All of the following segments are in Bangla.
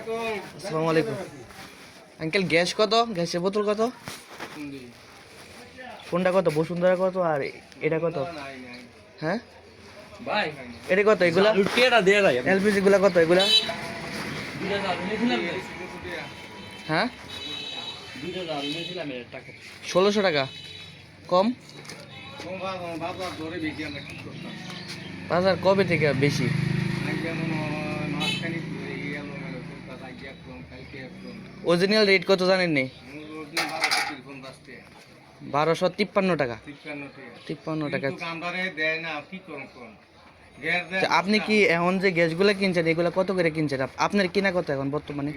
আসসালামু আলাইকুম আঙ্কেল। গ্যাস কত? গ্যাসের বোতল কত? কোনটা কত? বসুন্ধরা কত আর এটা কত? হ্যাঁ ভাই এটা কত? এগুলা রুটিটা দিয়ে যাই এলপিজি গুলা কত? এগুলা হ্যাঁ 1600 টাকা কম। বাজার কবে থেকে বেশি? অরিজিনাল রেট কত জানেন নি? 1253 টাকা। 53 টাকা। আপনি কি এখন যে গ্যাসগুলো কিনছেন এগুলো কত করে কিনছেন? আপনার কিনা কত এখন বর্তমানে?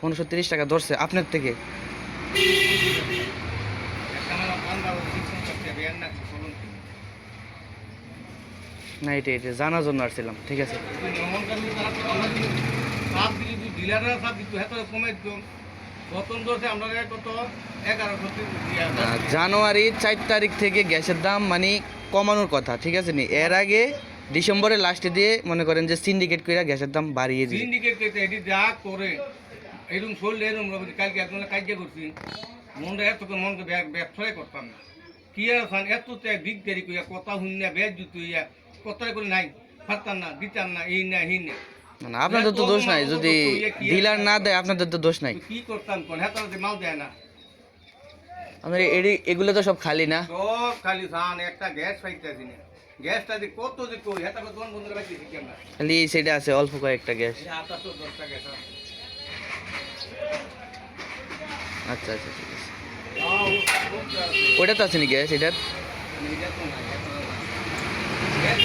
1530 টাকা ধরছে আপনার থেকে। না এটা জানার জন্য আসছিলাম। ঠিক আছে। জানুয়ারি 4 তারিখ থেকে গ্যাসের দাম মানে কমানোর কথা, ঠিক আছে নি? এর আগে ডিসেম্বরের লাস্টে দিয়ে মনে করেন যে সিন্ডিকেট করে গ্যাসের দাম বাড়িয়ে দিয়েছে। সিন্ডিকেট এটি যা করে এরকম চললে এরকম কালকে একজন কাজ করছি মনটা এত মনকে ব্যবসায় করতাম না কি আর এত দিক দেরি করিয়া কথা শুনিয়া বেশ জুতো ইয়া কথা করে নাই পারতাম না দিতাম না এই না এই না। মানে আপনাদের তো দোষ নাই, যদি ডিলার না দেয় আপনাদের তো দোষ নাই। কি করতাম কোন হ্যাঁ মাল দেয় না। আমাদের এগুলো তো সব খালি না, সব খালি ধান একটা গ্যাস পাইতেছি না। গ্যাসটা যে কত যে কই হ্যাঁ দোকান বন্ধ রাখতেছি কেমন খালি এই সাইডে আছে অল্প কয়েকটা গ্যাস। আটা তো 10টা গ্যাস আচ্ছা আচ্ছা ঠিক আছে। ওটা তো আছে নি গ্যাস? এটার গ্যাস